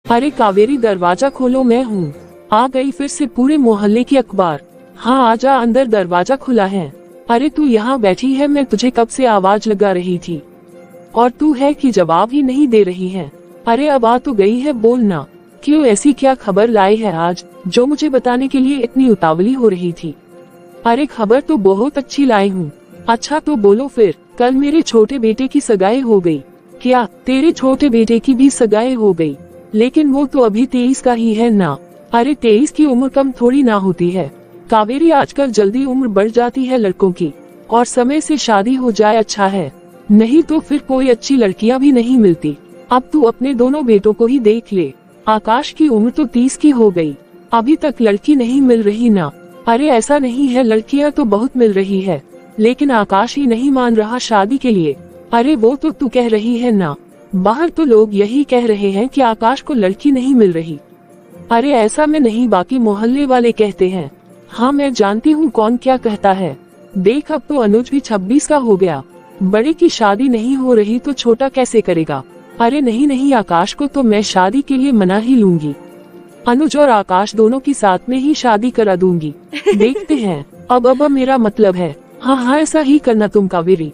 अरे कावेरी दरवाजा खोलो, मैं हूँ। आ गई फिर से पूरे मोहल्ले की अखबार। हाँ आजा अंदर, दरवाजा खुला है। अरे तू यहाँ बैठी है, मैं तुझे कब से आवाज लगा रही थी और तू है कि जवाब ही नहीं दे रही है। अरे अब आ तो गई है, बोलना। क्यों, ऐसी क्या खबर लाई है आज जो मुझे बताने के लिए इतनी उतावली हो रही थी? अरे खबर तो बहुत अच्छी लाई हूँ। अच्छा तो बोलो फिर। कल मेरे छोटे बेटे की सगाई हो गई। क्या तेरे छोटे बेटे की भी सगाई हो गई? लेकिन वो तो अभी 23 का ही है ना। अरे 23 की उम्र कम थोड़ी ना होती है कावेरी, आजकल जल्दी उम्र बढ़ जाती है लड़कों की, और समय से शादी हो जाए अच्छा है, नहीं तो फिर कोई अच्छी लड़कियां भी नहीं मिलती। अब तू अपने दोनों बेटों को ही देख ले। आकाश की उम्र तो 30 की हो गई, अभी तक लड़की नहीं मिल रही ना। अरे ऐसा नहीं है, लड़कियां तो बहुत मिल रही है, लेकिन आकाश ही नहीं मान रहा शादी के लिए। अरे वो तो तू कह रही है ना, बाहर तो लोग यही कह रहे हैं कि आकाश को लड़की नहीं मिल रही। अरे ऐसा मैं नहीं, बाकी मोहल्ले वाले कहते हैं। हाँ मैं जानती हूँ कौन क्या कहता है। देख अब तो अनुज भी 26 का हो गया, बड़े की शादी नहीं हो रही तो छोटा कैसे करेगा? अरे नहीं नहीं, आकाश को तो मैं शादी के लिए मना ही लूंगी। अनुज और आकाश दोनों की साथ में ही शादी करा दूंगी। देखते हैं। अब मेरा मतलब है। हाँ ऐसा ही करना तुम कावेरी।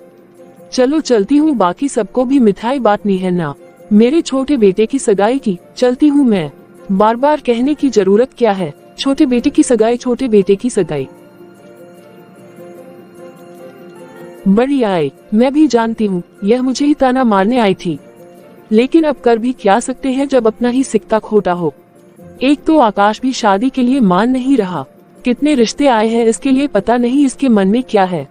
चलो चलती हूँ, बाकी सबको भी मिठाई बांटनी है ना, मेरे छोटे बेटे की सगाई की। चलती हूँ मैं, बार बार कहने की जरूरत क्या है। छोटे बेटे की सगाई, छोटे बेटे की सगाई। बड़ी आई, मैं भी जानती हूँ यह मुझे ही ताना मारने आई थी, लेकिन अब कर भी क्या सकते हैं जब अपना ही सिक्का खोटा हो। एक तो आकाश भी शादी के लिए मान नहीं रहा, कितने रिश्ते आए हैं इसके लिए पता नहीं इसके मन में क्या है।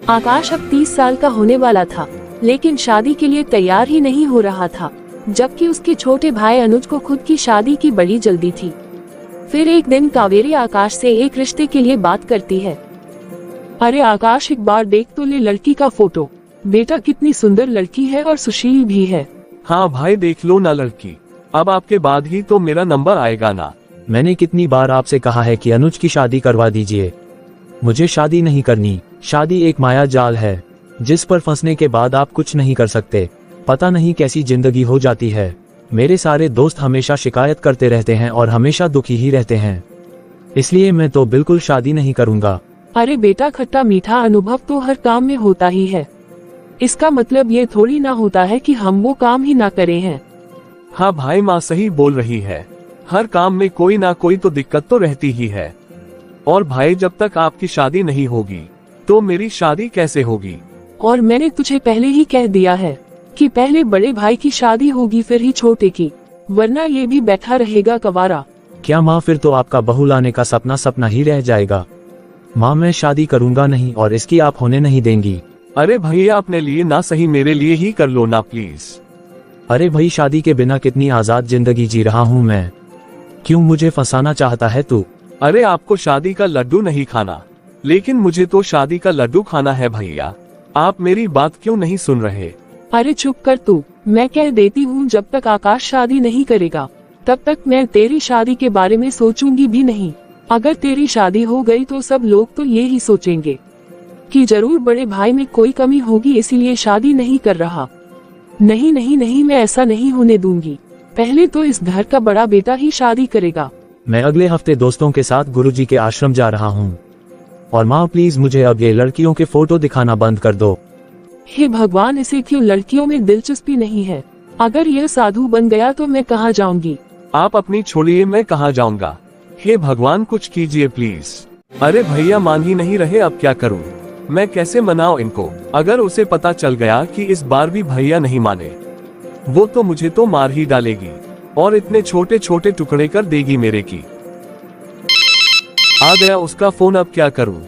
आकाश अब 30 साल का होने वाला था, लेकिन शादी के लिए तैयार ही नहीं हो रहा था, जबकि उसके छोटे भाई अनुज को खुद की शादी की बड़ी जल्दी थी। फिर एक दिन कावेरी आकाश से एक रिश्ते के लिए बात करती है। अरे आकाश एक बार देख तो ले लड़की का फोटो, बेटा कितनी सुंदर लड़की है और सुशील भी है। हाँ भाई देख लो ना लड़की, अब आपके बाद ही तो मेरा नंबर आएगा ना। मैंने कितनी बार आपसे कहा है कि अनुज की शादी करवा दीजिए। मुझे शादी नहीं करनी। शादी एक माया जाल है जिस पर फंसने के बाद आप कुछ नहीं कर सकते। पता नहीं कैसी जिंदगी हो जाती है। मेरे सारे दोस्त हमेशा शिकायत करते रहते हैं और हमेशा दुखी ही रहते हैं, इसलिए मैं तो बिल्कुल शादी नहीं करूंगा। अरे बेटा, खट्टा मीठा अनुभव तो हर काम में होता ही है, इसका मतलब ये थोड़ी ना होता है कि हम वो काम ही ना करें हैं। हाँ भाई माँ सही बोल रही है, हर काम में कोई ना कोई तो दिक्कत तो रहती ही है। और भाई जब तक आपकी शादी नहीं होगी तो मेरी शादी कैसे होगी? और मैंने तुझे पहले ही कह दिया है कि पहले बड़े भाई की शादी होगी फिर ही छोटे की, वरना ये भी बैठा रहेगा कवारा। क्या माँ, फिर तो आपका बहू लाने का सपना सपना ही रह जाएगा। माँ मैं शादी करूंगा नहीं और इसकी आप होने नहीं देंगी। अरे भैया अपने लिए ना सही मेरे लिए ही कर लो ना प्लीज। अरे भाई, शादी के बिना कितनी आजाद जिंदगी जी रहा हूँ मैं, क्यों मुझे फंसाना चाहता है तू? अरे आपको शादी का लड्डू नहीं खाना, लेकिन मुझे तो शादी का लड्डू खाना है भैया। आप मेरी बात क्यों नहीं सुन रहे? अरे चुप कर तू, मैं कह देती हूँ जब तक आकाश शादी नहीं करेगा तब तक मैं तेरी शादी के बारे में सोचूंगी भी नहीं। अगर तेरी शादी हो गई तो सब लोग तो ये ही सोचेंगे कि जरूर बड़े भाई में कोई कमी होगी इसीलिए शादी नहीं कर रहा। नहीं नहीं नहीं, मैं ऐसा नहीं होने दूंगी। पहले तो इस घर का बड़ा बेटा ही शादी करेगा। मैं अगले हफ्ते दोस्तों के साथ गुरुजी के आश्रम जा रहा हूँ, और माँ प्लीज मुझे अब ये लड़कियों के फोटो दिखाना बंद कर दो। हे भगवान, इसे क्यों लड़कियों में दिलचस्पी नहीं है? अगर यह साधु बन गया तो मैं कहाँ जाऊंगी? आप अपनी छोड़िए, मैं कहाँ जाऊंगा। हे भगवान कुछ कीजिए प्लीज। अरे भैया मान ही नहीं रहे, अब क्या करूं? मैं कैसे मनाऊं इनको? अगर उसे पता चल गया कि इस बार भी भैया नहीं माने, वो तो मुझे तो मार ही डालेगी और इतने छोटे छोटे टुकड़े कर देगी मेरे की। आ गया उसका फोन, अब क्या करूं?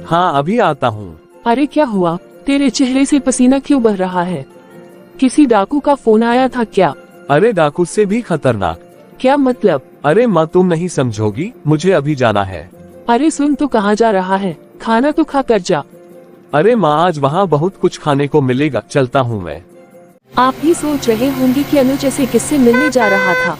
हाँ अभी आता हूँ। अरे क्या हुआ, तेरे चेहरे से पसीना क्यों बह रहा है? किसी डाकू का फोन आया था क्या? अरे डाकू से भी खतरनाक। क्या मतलब? अरे माँ तुम नहीं समझोगी, मुझे अभी जाना है। अरे सुन, तो कहाँ जा रहा है? खाना तो खा कर जा। अरे माँ आज वहाँ बहुत कुछ खाने को मिलेगा, चलता हूँ मैं। आप भी सोच रहे होंगे कि अनुज ऐसे किससे मिलने जा रहा था,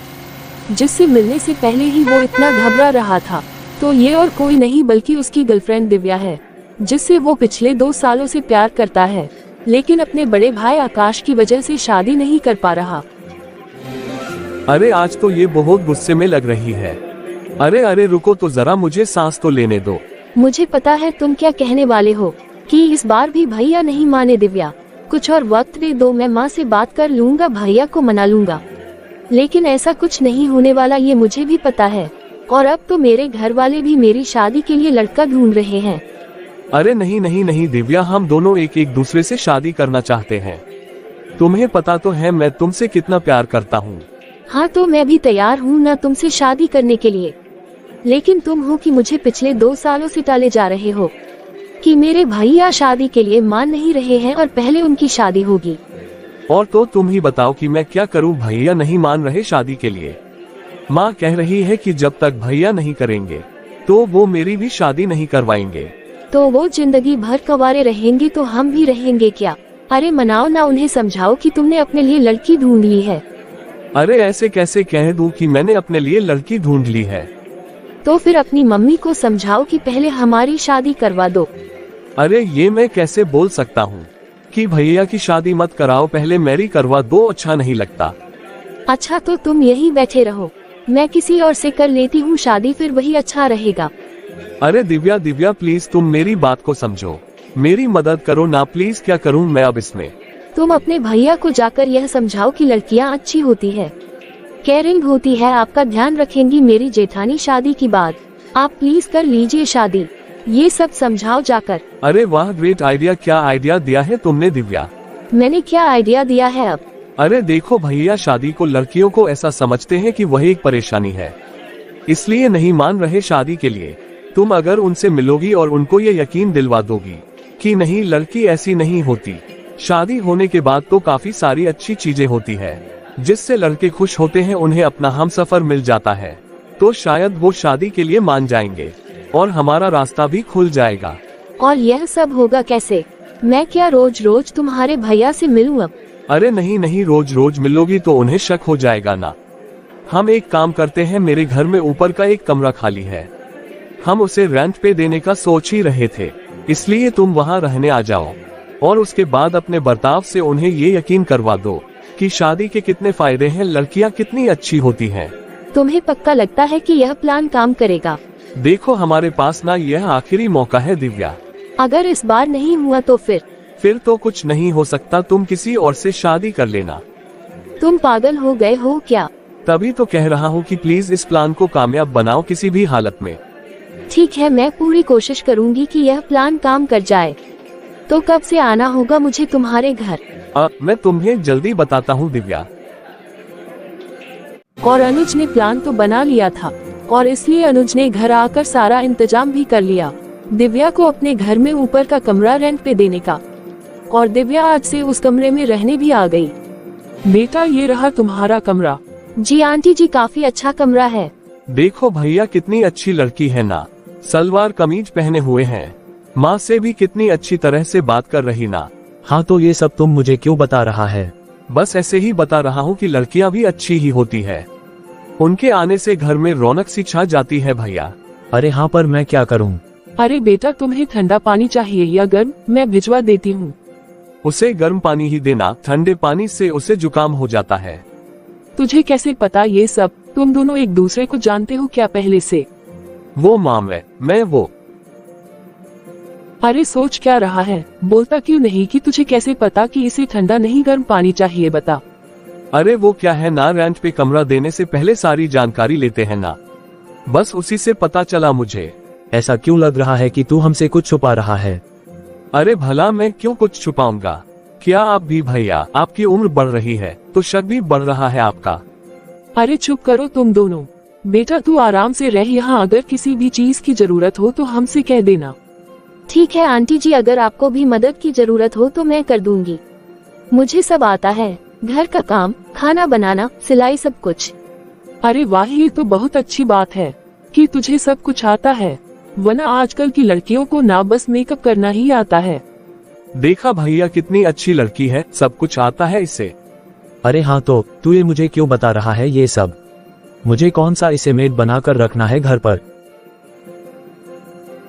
जिससे मिलने से पहले ही वो इतना घबरा रहा था। तो ये और कोई नहीं बल्कि उसकी गर्लफ्रेंड दिव्या है, जिससे वो पिछले 2 सालों से प्यार करता है, लेकिन अपने बड़े भाई आकाश की वजह से शादी नहीं कर पा रहा। अरे आज तो ये बहुत गुस्से में लग रही है। अरे अरे रुको तो जरा, मुझे सांस तो लेने दो। मुझे पता है तुम क्या कहने वाले हो कि इस बार भी भैया नहीं माने। दिव्या, कुछ और वक्त दे दो, मैं माँ से बात कर लूँगा, भैया को मना लूँगा। लेकिन ऐसा कुछ नहीं होने वाला, ये मुझे भी पता है। और अब तो मेरे घर वाले भी मेरी शादी के लिए लड़का ढूंढ रहे हैं। अरे नहीं नहीं नहीं दिव्या, हम दोनों एक एक दूसरे से शादी करना चाहते हैं। तुम्हें पता तो है मैं तुमसे कितना प्यार करता हूँ। हाँ तो मैं भी तैयार हूँ ना तुमसे शादी करने के लिए। लेकिन तुम हो कि मुझे पिछले 2 सालों से टाले जा रहे हो कि मेरे भैया शादी के लिए मान नहीं रहे हैं और पहले उनकी शादी होगी। और तो तुम ही बताओ कि मैं क्या करूं, भैया नहीं मान रहे शादी के लिए। माँ कह रही है कि जब तक भैया नहीं करेंगे तो वो मेरी भी शादी नहीं करवाएंगे। तो वो जिंदगी भर कंवारे रहेंगे तो हम भी रहेंगे क्या? अरे मनाओ ना, उन्हें समझाओ कि तुमने अपने लिए लड़की ढूंढ ली है। अरे ऐसे कैसे कह दूं कि मैंने अपने लिए लड़की ढूंढ ली है। तो फिर अपनी मम्मी को समझाओ कि पहले हमारी शादी करवा दो। अरे ये मैं कैसे बोल सकता हूँ कि भैया की शादी मत कराओ, पहले मेरी करवा दो, अच्छा नहीं लगता। अच्छा तो तुम यहीं बैठे रहो, मैं किसी और से कर लेती हूँ शादी, फिर वही अच्छा रहेगा। अरे दिव्या दिव्या प्लीज तुम मेरी बात को समझो, मेरी मदद करो ना प्लीज, क्या करूँ मैं अब इसमें। तुम अपने भैया को जाकर यह समझाओ कि लड़कियाँ अच्छी होती है, केयरिंग होती है, आपका ध्यान रखेंगी मेरी जेठानी शादी की बात। आप प्लीज कर लीजिए शादी, ये सब समझाओ जाकर। अरे वाह ग्रेट आइडिया, क्या आइडिया दिया है तुमने दिव्या। मैंने क्या आइडिया दिया है अब? अरे देखो भैया शादी को लड़कियों को ऐसा समझते हैं कि वही एक परेशानी है, इसलिए नहीं मान रहे शादी के लिए। तुम अगर उनसे मिलोगी और उनको ये यकीन दिलवा दोगी कि नहीं लड़की ऐसी नहीं होती, शादी होने के बाद तो काफी सारी अच्छी चीजें होती है जिससे लड़के खुश होते हैं, उन्हें अपना हमसफर मिल जाता है, तो शायद वो शादी के लिए मान जाएंगे और हमारा रास्ता भी खुल जाएगा। और यह सब होगा कैसे? मैं क्या रोज रोज तुम्हारे भैया से मिलूं अब? अरे नहीं नहीं, रोज रोज मिलोगी तो उन्हें शक हो जाएगा ना। हम एक काम करते हैं, मेरे घर में ऊपर का एक कमरा खाली है, हम उसे रेंट पे देने का सोच ही रहे थे, इसलिए तुम वहाँ रहने आ जाओ और उसके बाद अपने बर्ताव से उन्हें ये यकीन करवा दो कि शादी के कितने फायदे हैं, लड़कियाँ कितनी अच्छी होती हैं। तुम्हें पक्का लगता है कि यह प्लान काम करेगा? देखो हमारे पास ना यह आखिरी मौका है दिव्या, अगर इस बार नहीं हुआ तो फिर तो कुछ नहीं हो सकता, तुम किसी और से शादी कर लेना। तुम पागल हो गए हो क्या? तभी तो कह रहा हूँ कि प्लीज इस प्लान को कामयाब बनाओ किसी भी हालत में। ठीक है, मैं पूरी कोशिश करूँगी कि यह प्लान काम कर जाए। तो कब से आना होगा मुझे तुम्हारे घर? मैं तुम्हें जल्दी बताता हूँ दिव्या। और अनुज ने प्लान तो बना लिया था और इसलिए अनुज ने घर आकर सारा इंतजाम भी कर लिया दिव्या को अपने घर में ऊपर का कमरा रेंट पे देने का। और दिव्या आज से उस कमरे में रहने भी आ गई। बेटा ये रहा तुम्हारा कमरा। जी आंटी जी, काफी अच्छा कमरा है। देखो भैया कितनी अच्छी लड़की है ना, सलवार कमीज पहने हुए हैं, माँ से भी कितनी अच्छी तरह से बात कर रही ना। हाँ तो ये सब तुम मुझे क्यों बता रहा है? बस ऐसे ही बता रहा हूँ कि लड़कियाँ भी अच्छी ही होती है, उनके आने से घर में रौनक सी छा जाती है भैया। अरे हाँ पर मैं क्या करूँ? अरे बेटा तुम्हें ठंडा पानी चाहिए या गर्म? मैं भिजवा देती हूँ। उसे गर्म पानी ही देना, ठंडे पानी से उसे जुकाम हो जाता है। तुझे कैसे पता ये सब? तुम दोनों एक दूसरे को जानते हो क्या पहले से? वो माम है, मैं वो। अरे सोच क्या रहा है, बोलता क्यों नहीं कि तुझे कैसे पता कि इसे ठंडा नहीं गर्म पानी चाहिए, बता। अरे वो क्या है ना, रेंट पे कमरा देने से पहले सारी जानकारी लेते हैं ना, बस उसी से पता चला मुझे। ऐसा क्यों लग रहा है कि तू हमसे कुछ छुपा रहा है? अरे भला मैं क्यों कुछ छुपाऊंगा, क्या आप भी भैया, आपकी उम्र बढ़ रही है तो शक भी बढ़ रहा है आपका। अरे चुप करो तुम दोनों। बेटा तू आराम से रह यहाँ, अगर किसी भी चीज की जरूरत हो तो हमसे कह देना। ठीक है आंटी जी, अगर आपको भी मदद की जरूरत हो तो मैं कर दूंगी, मुझे सब आता है, घर का काम, खाना बनाना, सिलाई, सब कुछ। अरे वाह, ये तो बहुत अच्छी बात है कि तुझे सब कुछ आता है, वरना आजकल की लड़कियों को ना बस मेकअप करना ही आता है। देखा भैया कितनी अच्छी लड़की है, सब कुछ आता है इसे। अरे हाँ तो तू ये मुझे क्यों बता रहा है ये सब? मुझे कौन सा इसे मेड बनाकर रखना है घर पर?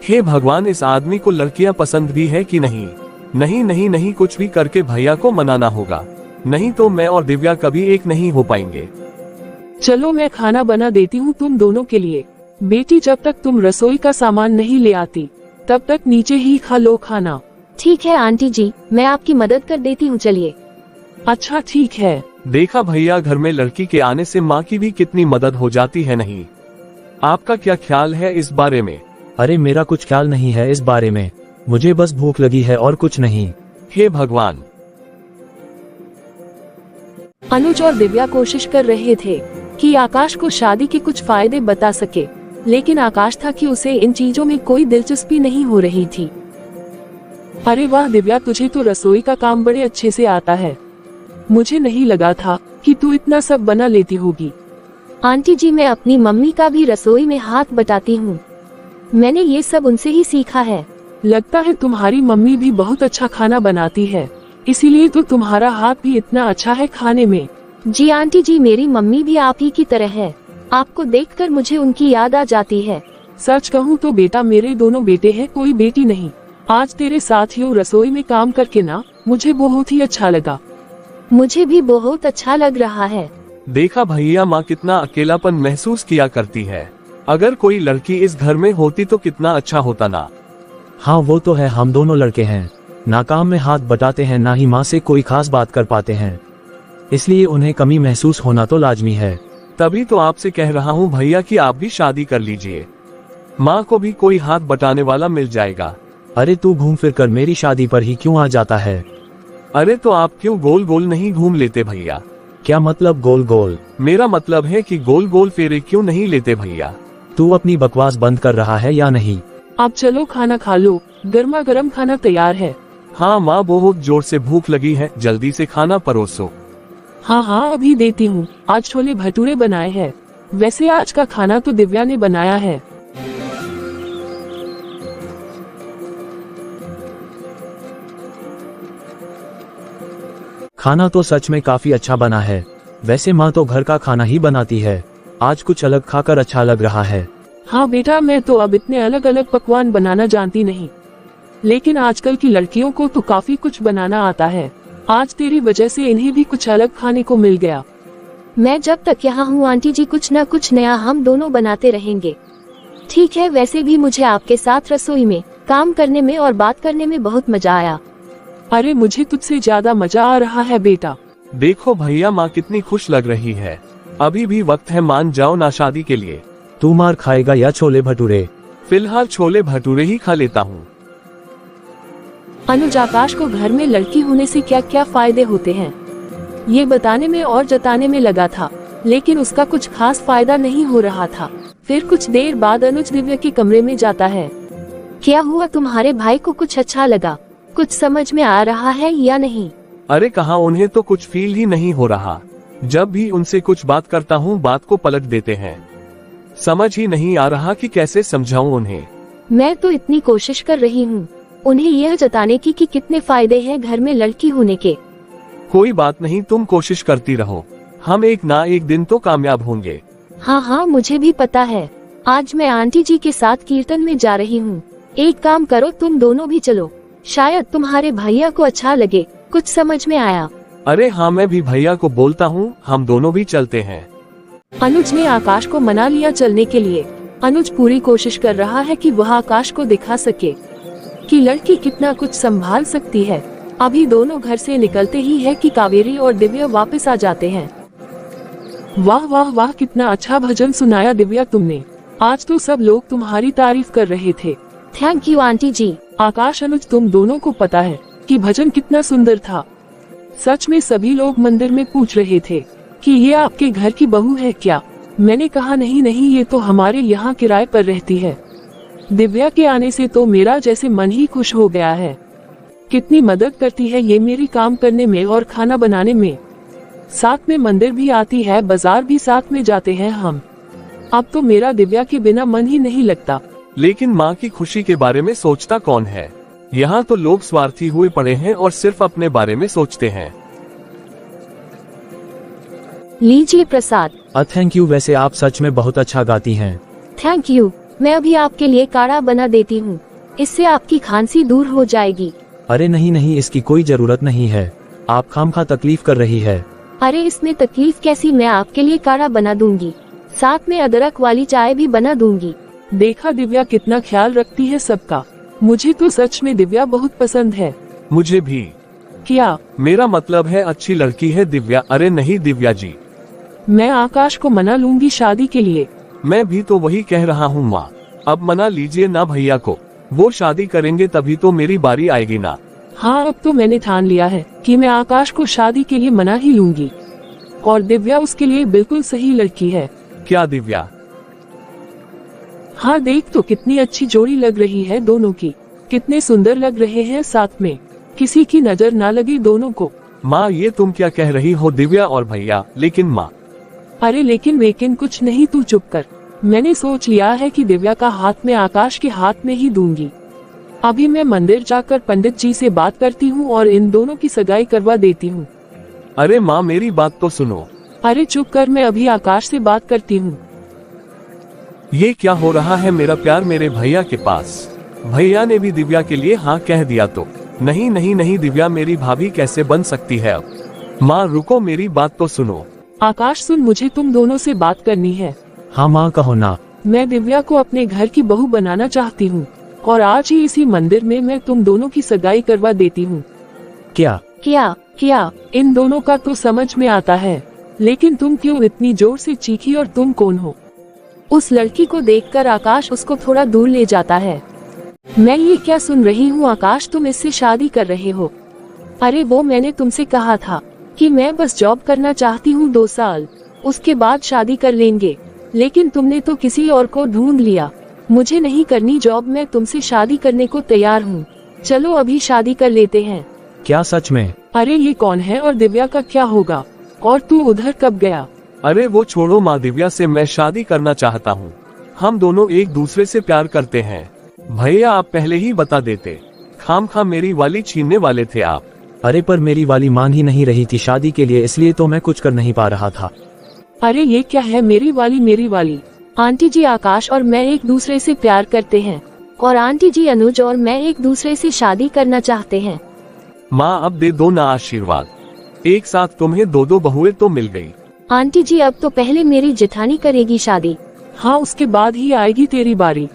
हे भगवान, इस आदमी को लड़कियां पसंद भी है कि नहीं? नहीं नहीं नहीं, कुछ भी करके भैया को मनाना होगा, नहीं तो मैं और दिव्या कभी एक नहीं हो पाएंगे। चलो मैं खाना बना देती हूँ तुम दोनों के लिए। बेटी जब तक तुम रसोई का सामान नहीं ले आती तब तक नीचे ही खा लो खाना। ठीक है आंटी जी, मैं आपकी मदद कर देती हूँ, चलिए। अच्छा ठीक है। देखा भैया, घर में लड़की के आने से माँ की भी कितनी मदद हो जाती है। नहीं, आपका क्या ख्याल है इस बारे में? अरे मेरा कुछ ख्याल नहीं है इस बारे में, मुझे बस भूख लगी है और कुछ नहीं। हे भगवान। अनुज और दिव्या कोशिश कर रहे थे कि आकाश को शादी के कुछ फायदे बता सके, लेकिन आकाश था कि उसे इन चीजों में कोई दिलचस्पी नहीं हो रही थी। अरे वाह दिव्या, तुझे तो रसोई का काम बड़े अच्छे से आता है। मुझे नहीं लगा था कि तू इतना सब बना लेती होगी। आंटी जी, मैं अपनी मम्मी का भी रसोई में हाथ बटाती हूँ, मैंने ये सब उनसे ही सीखा है। लगता है तुम्हारी मम्मी भी बहुत अच्छा खाना बनाती है, इसीलिए तो तुम्हारा हाथ भी इतना अच्छा है खाने में। जी आंटी जी, मेरी मम्मी भी आप ही की तरह है, आपको देखकर मुझे उनकी याद आ जाती है। सच कहूँ तो बेटा, मेरे दोनों बेटे हैं, कोई बेटी नहीं। आज तेरे साथ यूँ रसोई में काम करके ना मुझे बहुत ही अच्छा लगा। मुझे भी बहुत अच्छा लग रहा है। देखा भैया, माँ कितना अकेलापन महसूस किया करती है। अगर कोई लड़की इस घर में होती तो कितना अच्छा होता ना। हाँ वो तो है, हम दोनों लड़के हैं, ना काम में हाथ बटाते हैं ना ही माँ से कोई खास बात कर पाते हैं, इसलिए उन्हें कमी महसूस होना तो लाजमी है। तभी तो आपसे कह रहा हूँ भैया कि आप भी शादी कर लीजिए, माँ को भी कोई हाथ बटाने वाला मिल जाएगा। अरे तू घूम फिर कर मेरी शादी पर ही क्यों आ जाता है? अरे तो आप क्यों गोल गोल नहीं घूम लेते भैया? क्या मतलब गोल गोल? मेरा मतलब है कि गोल गोल फेरे क्यों नहीं लेते भैया? तू अपनी बकवास बंद कर रहा है या नहीं? अब चलो खाना खा लो, गर्मा गर्म खाना तैयार है। हाँ माँ, बहुत जोर से भूख लगी है, जल्दी से खाना परोसो। हाँ हाँ अभी देती हूँ। आज छोले भटूरे बनाए हैं। वैसे आज का खाना तो दिव्या ने बनाया है। खाना तो सच में काफी अच्छा बना है। वैसे माँ तो घर का खाना ही बनाती है, आज कुछ अलग खाकर अच्छा लग रहा है। हाँ बेटा, मैं तो अब इतने अलग अलग पकवान बनाना जानती नहीं, लेकिन आजकल की लड़कियों को तो काफी कुछ बनाना आता है। आज तेरी वजह से इन्हें भी कुछ अलग खाने को मिल गया। मैं जब तक यहाँ हूँ आंटी जी, कुछ न कुछ नया हम दोनों बनाते रहेंगे। ठीक है, वैसे भी मुझे आपके साथ रसोई में काम करने में और बात करने में बहुत मजा आया। अरे मुझे तुझसे ज्यादा मजा आ रहा है बेटा। देखो भैया, माँ कितनी खुश लग रही है। अभी भी वक्त है, मान जाओ ना शादी के लिए। तू मार खाएगा या छोले भटूरे? फिलहाल छोले भटूरे ही खा लेता हूँ। अनुज आकाश को घर में लड़की होने से क्या क्या फायदे होते हैं ये बताने में और जताने में लगा था, लेकिन उसका कुछ खास फायदा नहीं हो रहा था। फिर कुछ देर बाद अनुज दिव्या के कमरे में जाता है। क्या हुआ, तुम्हारे भाई को कुछ अच्छा लगा? कुछ समझ में आ रहा है या नहीं? अरे कहाँ, उन्हें तो कुछ फील ही नहीं हो रहा। जब भी उनसे कुछ बात करता हूँ बात को पलट देते हैं। समझ ही नहीं आ रहा कि कैसे समझाऊं उन्हें। मैं तो इतनी कोशिश कर रही हूँ उन्हें यह जताने की कि कितने फायदे हैं घर में लड़की होने के। कोई बात नहीं, तुम कोशिश करती रहो, हम एक ना एक दिन तो कामयाब होंगे। हाँ हाँ मुझे भी पता है। आज मैं आंटी जी के साथ कीर्तन में जा रही हूँ। एक काम करो, तुम दोनों भी चलो, शायद तुम्हारे भैया को अच्छा लगे। कुछ समझ में आया? अरे हाँ, मैं भी भैया को बोलता हूँ, हम दोनों भी चलते हैं। अनुज ने आकाश को मना लिया चलने के लिए। अनुज पूरी कोशिश कर रहा है कि वह आकाश को दिखा सके कि लड़की कितना कुछ संभाल सकती है। अभी दोनों घर से निकलते ही है कि कावेरी और दिव्या वापस आ जाते हैं। वाह वाह वाह, कितना अच्छा भजन सुनाया दिव्या तुमने। आज तो सब लोग तुम्हारी तारीफ कर रहे थे। थैंक यू आंटी जी। आकाश अनुज, तुम दोनों को पता है कि भजन कितना सुंदर था। सच में सभी लोग मंदिर में पूछ रहे थे कि ये आपके घर की बहू है क्या? मैंने कहा नहीं नहीं, ये तो हमारे यहाँ किराए पर रहती है। दिव्या के आने से तो मेरा जैसे मन ही खुश हो गया है। कितनी मदद करती है ये मेरी काम करने में और खाना बनाने में। साथ में मंदिर भी आती है, बाजार भी साथ में जाते हैं हम। अब तो मेरा दिव्या के बिना मन ही नहीं लगता। लेकिन माँ की खुशी के बारे में सोचता कौन है? यहाँ तो लोग स्वार्थी हुए पड़े हैं और सिर्फ अपने बारे में सोचते हैं। लीजिए प्रसाद। थैंक यू, वैसे आप सच में बहुत अच्छा गाती हैं। थैंक यू, मैं अभी आपके लिए काढ़ा बना देती हूँ, इससे आपकी खांसी दूर हो जाएगी। अरे नहीं नहीं, इसकी कोई जरूरत नहीं है, आप खामखा तकलीफ कर रही है। अरे इसमें तकलीफ कैसी, मैं आपके लिए काढ़ा बना दूंगी, साथ में अदरक वाली चाय भी बना दूंगी। देखा दिव्या कितना ख्याल रखती है सबका। मुझे तो सच में दिव्या बहुत पसंद है। मुझे भी। क्या? मेरा मतलब है अच्छी लड़की है दिव्या। अरे नहीं दिव्या जी, मैं आकाश को मना लूंगी शादी के लिए। मैं भी तो वही कह रहा हूँ माँ। अब मना लीजिए ना भैया को, वो शादी करेंगे तभी तो मेरी बारी आएगी ना। हाँ, अब तो मैंने ठान लिया है कि मैं आकाश को शादी के लिए मना ही लूंगी, और दिव्या उसके लिए बिल्कुल सही लड़की है। क्या दिव्या? हाँ देख तो कितनी अच्छी जोड़ी लग रही है दोनों की, कितने सुंदर लग रहे हैं साथ में, किसी की नजर ना लगी दोनों को। माँ ये तुम क्या कह रही हो दिव्या और भैया? लेकिन माँ। अरे लेकिन कुछ नहीं, तू चुप कर। मैंने सोच लिया है कि दिव्या का हाथ में आकाश के हाथ में ही दूंगी। अभी मैं मंदिर जाकर पंडित जी से बात करती हूँ और इन दोनों की सगाई करवा देती हूँ। अरे माँ मेरी बात तो सुनो। अरे चुप कर, मैं अभी आकाश से बात करती हूँ। ये क्या हो रहा है मेरा प्यार मेरे भैया के पास? भैया ने भी दिव्या के लिए हाँ कह दिया तो? नहीं नहीं नहीं, दिव्या मेरी भाभी कैसे बन सकती है अब? माँ रुको, मेरी बात तो सुनो। आकाश सुन, मुझे तुम दोनों से बात करनी है। हाँ माँ कहो ना। मैं दिव्या को अपने घर की बहू बनाना चाहती हूँ, और आज ही इसी मंदिर में मैं तुम दोनों की सगाई करवा देती हूँ। क्या? क्या? इन दोनों का तो समझ में आता है, लेकिन तुम क्यों इतनी जोर से चीखी, और तुम कौन हो? उस लड़की को देखकर आकाश उसको थोड़ा दूर ले जाता है। मैं ये क्या सुन रही हूँ आकाश, तुम इससे शादी कर रहे हो? अरे वो मैंने तुमसे कहा था कि मैं बस जॉब करना चाहती हूँ 2 साल, उसके बाद शादी कर लेंगे, लेकिन तुमने तो किसी और को ढूंढ लिया। मुझे नहीं करनी जॉब, मैं तुमसे शादी करने को तैयार हूँ। चलो अभी शादी कर लेते हैं। क्या सच में? अरे ये कौन है, और दिव्या का क्या होगा? और तू उधर कब गया? अरे वो छोड़ो माँ, दिव्या से मैं शादी करना चाहता हूँ। हम दोनों एक दूसरे से प्यार करते हैं। भैया आप पहले ही बता देते, खामखा मेरी वाली छीनने वाले थे आप। अरे पर मेरी वाली मान ही नहीं रही थी शादी के लिए, इसलिए तो मैं कुछ कर नहीं पा रहा था। अरे ये क्या है, मेरी वाली? आंटी जी आकाश और मैं एक दूसरे से प्यार करते हैं, और आंटी जी अनुज और मैं एक दूसरे से शादी करना चाहते हैं। माँ अब दे दो ना आशीर्वाद, एक साथ तुम्हें 2 बहुएं तो मिल गई। आंटी जी अब तो पहले मेरी जेठानी करेगी शादी। हाँ, उसके बाद ही आएगी तेरी बारी।